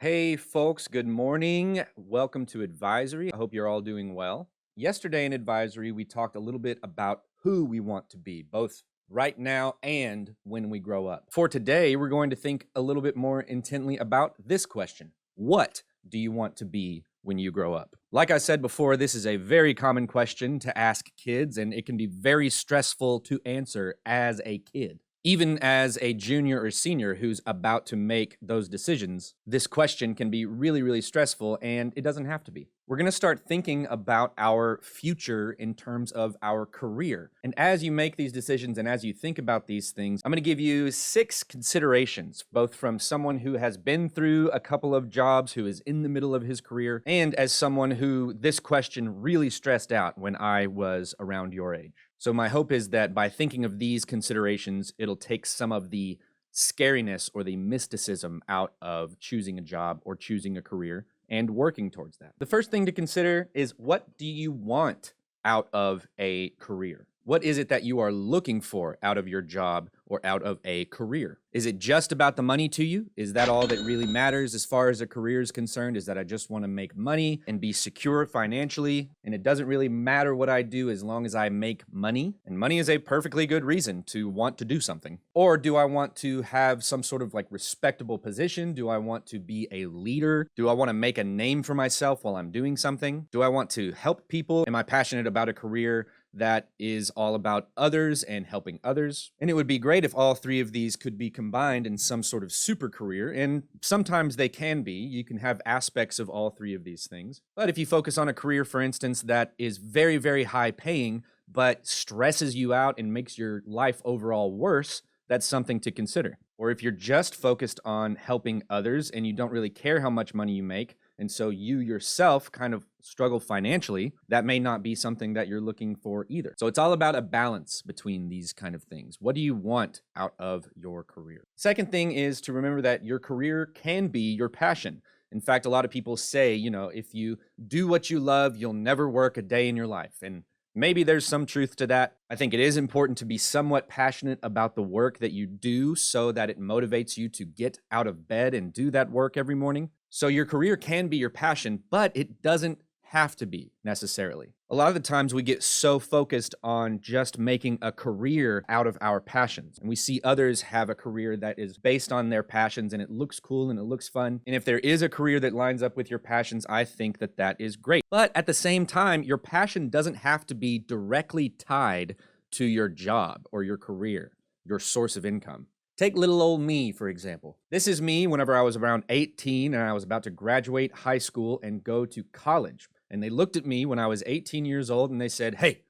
Hey, folks, good morning. Welcome to Advisory. I hope you're all doing well. Yesterday in Advisory, we talked a little bit about who we want to be, both right now and when we grow up. For today, we're going to think a little bit more intently about this question: what do you want to be when you grow up? Like I said before, this is a very common question to ask kids, and it can be very stressful to answer as a kid. Even as a junior or senior who's about to make those decisions, this question can be really, really stressful, and it doesn't have to be. We're going to start thinking about our future in terms of our career. And as you make these decisions and as you think about these things, I'm going to give you 6 considerations, both from someone who has been through a couple of jobs, who is in the middle of his career, and as someone who this question really stressed out when I was around your age. So my hope is that by thinking of these considerations, it'll take some of the scariness or the mysticism out of choosing a job or choosing a career and working towards that. The first thing to consider is, what do you want out of a career? What is it that you are looking for out of your job or out of a career? Is it just about the money to you? Is that all that really matters as far as a career is concerned? Is that I just want to make money and be secure financially, and it doesn't really matter what I do as long as I make money? And money is a perfectly good reason to want to do something. Or do I want to have some sort of respectable position? Do I want to be a leader? Do I want to make a name for myself while I'm doing something? Do I want to help people? Am I passionate about a career that is all about others and helping others? And it would be great if all 3 of these could be combined in some sort of super career, and sometimes they can be. You can have aspects of all 3 of these things. But if you focus on a career, for instance, that is very, very high paying, but stresses you out and makes your life overall worse, that's something to consider. Or if you're just focused on helping others and you don't really care how much money you make, and so you yourself kind of struggle financially, that may not be something that you're looking for either. So it's all about a balance between these kind of things. What do you want out of your career? Second thing is to remember that your career can be your passion. In fact, a lot of people say, if you do what you love, you'll never work a day in your life. And maybe there's some truth to that. I think it is important to be somewhat passionate about the work that you do so that it motivates you to get out of bed and do that work every morning. So your career can be your passion, but it doesn't have to be necessarily. A lot of the times we get so focused on just making a career out of our passions, and we see others have a career that is based on their passions, and it looks cool and it looks fun. And if there is a career that lines up with your passions, I think that that is great. But at the same time, your passion doesn't have to be directly tied to your job or your career, your source of income. Take little old me, for example. This is me whenever I was around 18 and I was about to graduate high school and go to college. And they looked at me when I was 18 years old and they said, hey,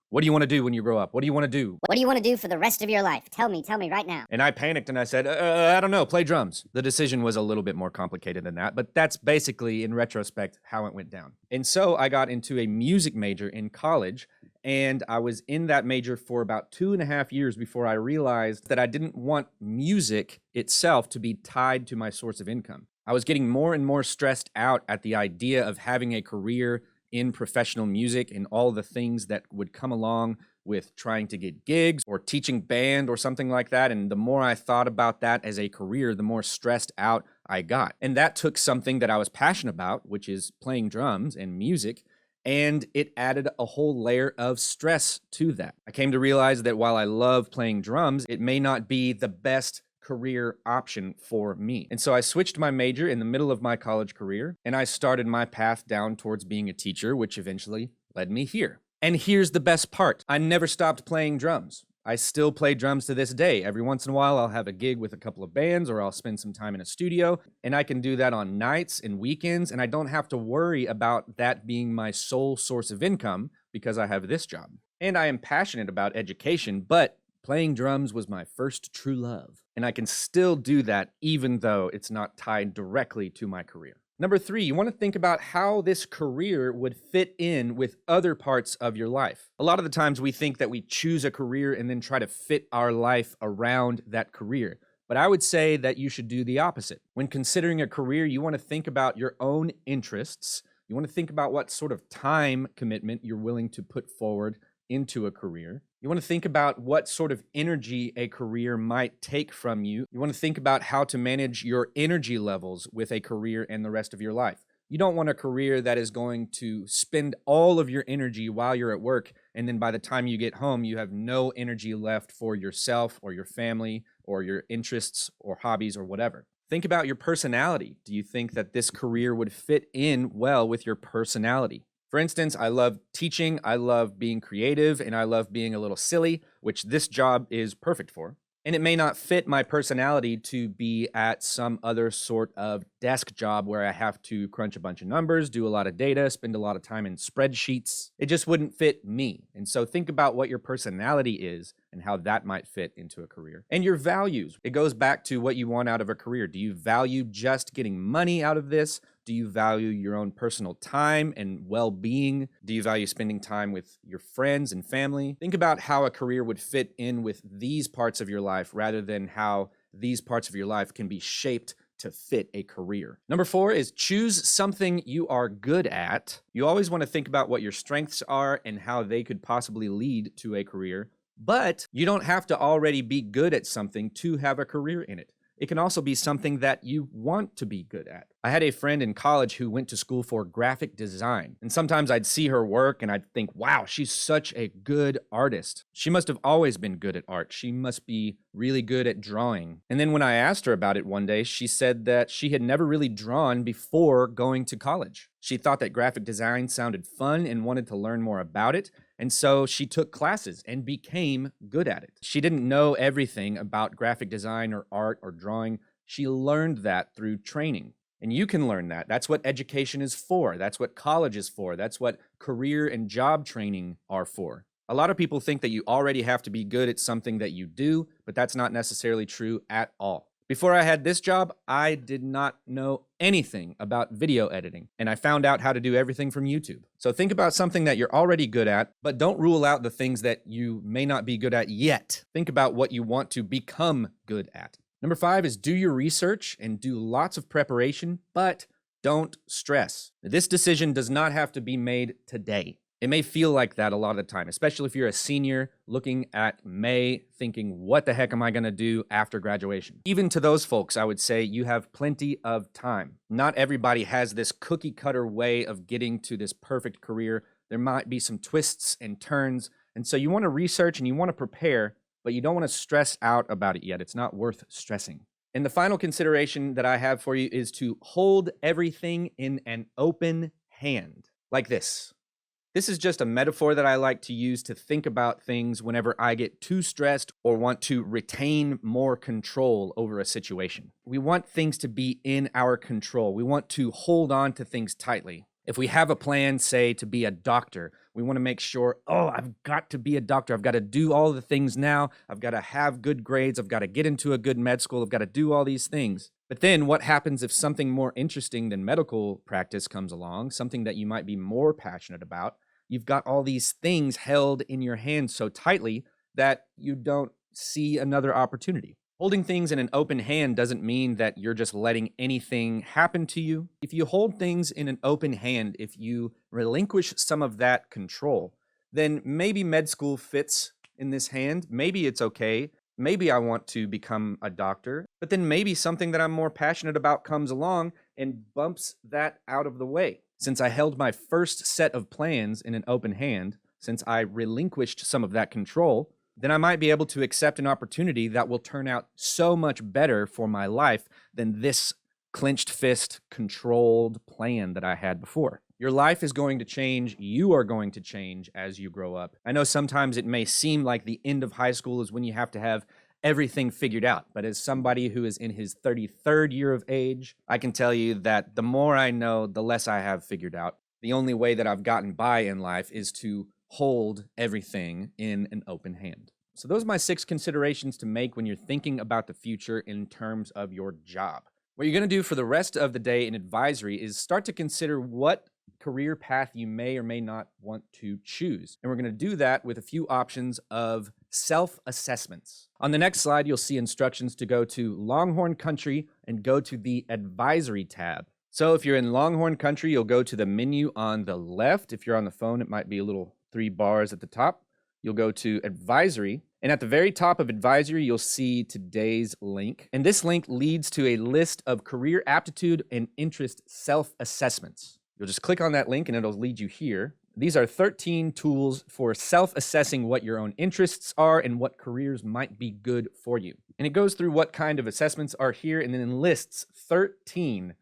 what do you want to do when you grow up? What do you want to do? What do you want to do for the rest of your life? Tell me right now. And I panicked and I said, I don't know, play drums. The decision was a little bit more complicated than that, but that's basically, in retrospect, how it went down. And so I got into a music major in college, and I was in that major for about 2.5 years before I realized that I didn't want music itself to be tied to my source of income. I was getting more and more stressed out at the idea of having a career in professional music and all the things that would come along with trying to get gigs or teaching band or something like that. And the more I thought about that as a career, the more stressed out I got. And that took something that I was passionate about, which is playing drums and music, and it added a whole layer of stress to that. I came to realize that while I love playing drums, it may not be the best career option for me. And so I switched my major in the middle of my college career, and I started my path down towards being a teacher, which eventually led me here. And here's the best part. I never stopped playing drums. I still play drums to this day. Every once in a while, I'll have a gig with a couple of bands, or I'll spend some time in a studio, and I can do that on nights and weekends, and I don't have to worry about that being my sole source of income because I have this job. And I am passionate about education, but playing drums was my first true love, and I can still do that even though it's not tied directly to my career. Number 3, you want to think about how this career would fit in with other parts of your life. A lot of the times we think that we choose a career and then try to fit our life around that career. But I would say that you should do the opposite. When considering a career, you want to think about your own interests. You want to think about what sort of time commitment you're willing to put forward into a career. You want to think about what sort of energy a career might take from you. You want to think about how to manage your energy levels with a career and the rest of your life. You don't want a career that is going to spend all of your energy while you're at work, and then by the time you get home, you have no energy left for yourself or your family or your interests or hobbies or whatever. Think about your personality. Do you think that this career would fit in well with your personality? For instance, I love teaching, I love being creative, and I love being a little silly, which this job is perfect for. And it may not fit my personality to be at some other sort of desk job where I have to crunch a bunch of numbers, do a lot of data, spend a lot of time in spreadsheets. It just wouldn't fit me. And so think about what your personality is and how that might fit into a career. And your values. It goes back to what you want out of a career. Do you value just getting money out of this? Do you value your own personal time and well-being? Do you value spending time with your friends and family? Think about how a career would fit in with these parts of your life rather than how these parts of your life can be shaped to fit a career. Number 4 is choose something you are good at. You always want to think about what your strengths are and how they could possibly lead to a career, but you don't have to already be good at something to have a career in it. It can also be something that you want to be good at. I had a friend in college who went to school for graphic design, and sometimes I'd see her work and I'd think, wow, she's such a good artist. She must have always been good at art. She must be really good at drawing. And then when I asked her about it one day, she said that she had never really drawn before going to college. She thought that graphic design sounded fun and wanted to learn more about it. And so she took classes and became good at it. She didn't know everything about graphic design or art or drawing. She learned that through training. And you can learn that. That's what education is for. That's what college is for. That's what career and job training are for. A lot of people think that you already have to be good at something that you do, but that's not necessarily true at all. Before I had this job, I did not know anything about video editing, and I found out how to do everything from YouTube. So think about something that you're already good at, but don't rule out the things that you may not be good at yet. Think about what you want to become good at. Number 5 is do your research and do lots of preparation, but don't stress. This decision does not have to be made today. It may feel like that a lot of the time, especially if you're a senior looking at May thinking, what the heck am I going to do after graduation? Even to those folks, I would say you have plenty of time. Not everybody has this cookie cutter way of getting to this perfect career. There might be some twists and turns. And so you want to research and you want to prepare, but you don't want to stress out about it yet. It's not worth stressing. And the final consideration that I have for you is to hold everything in an open hand, like this. This is just a metaphor that I like to use to think about things whenever I get too stressed or want to retain more control over a situation. We want things to be in our control. We want to hold on to things tightly. If we have a plan, say, to be a doctor, we want to make sure, I've got to be a doctor. I've got to do all the things now. I've got to have good grades. I've got to get into a good med school. I've got to do all these things. But then what happens if something more interesting than medical practice comes along, something that you might be more passionate about? You've got all these things held in your hands so tightly that you don't see another opportunity. Holding things in an open hand doesn't mean that you're just letting anything happen to you. If you hold things in an open hand, if you relinquish some of that control, then maybe med school fits in this hand. Maybe it's okay. Maybe I want to become a doctor, but then maybe something that I'm more passionate about comes along and bumps that out of the way. Since I held my first set of plans in an open hand, since I relinquished some of that control, then I might be able to accept an opportunity that will turn out so much better for my life than this clenched fist, controlled plan that I had before. Your life is going to change. You are going to change as you grow up. I know sometimes it may seem like the end of high school is when you have to have everything figured out. But as somebody who is in his 33rd year of age, I can tell you that the more I know, the less I have figured out. The only way that I've gotten by in life is to hold everything in an open hand. So those are my 6 considerations to make when you're thinking about the future in terms of your job. What you're going to do for the rest of the day in advisory is start to consider what career path you may or may not want to choose. And we're going to do that with a few options of self-assessments. On the next slide, you'll see instructions to go to Longhorn Country and go to the Advisory tab. So if you're in Longhorn Country, you'll go to the menu on the left. If you're on the phone, it might be a little 3 bars at the top. You'll go to Advisory, and at the very top of Advisory, you'll see today's link. And this link leads to a list of career aptitude and interest self-assessments. You'll just click on that link and it'll lead you here. These are 13 tools for self-assessing what your own interests are and what careers might be good for you. And it goes through what kind of assessments are here and then lists 13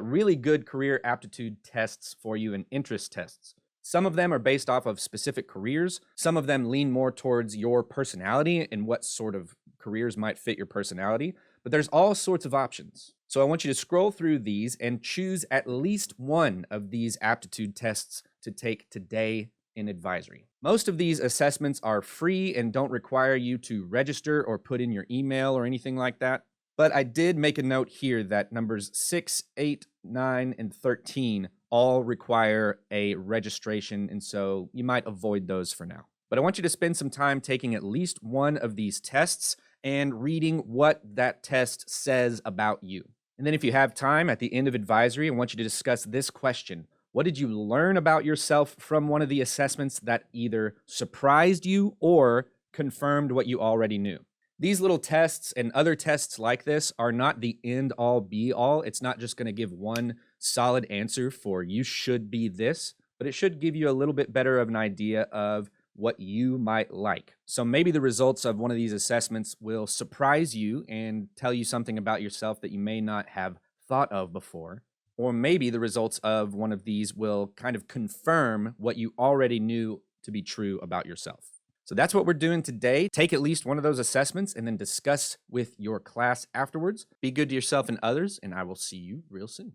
really good career aptitude tests for you and interest tests. Some of them are based off of specific careers. Some of them lean more towards your personality and what sort of careers might fit your personality. But there's all sorts of options. So I want you to scroll through these and choose at least one of these aptitude tests to take today in Advisory. Most of these assessments are free and don't require you to register or put in your email or anything like that. But I did make a note here that numbers 6, 8, 9, and 13 all require a registration, and so you might avoid those for now. But I want you to spend some time taking at least one of these tests and reading what that test says about you. And then if you have time at the end of Advisory, I want you to discuss this question. What did you learn about yourself from one of the assessments that either surprised you or confirmed what you already knew? These little tests and other tests like this are not the end-all be-all. It's not just going to give one solid answer for you should be this, but it should give you a little bit better of an idea of what you might like. So maybe the results of one of these assessments will surprise you and tell you something about yourself that you may not have thought of before. Or maybe the results of one of these will kind of confirm what you already knew to be true about yourself. So that's what we're doing today. Take at least one of those assessments and then discuss with your class afterwards. Be good to yourself and others, and I will see you real soon.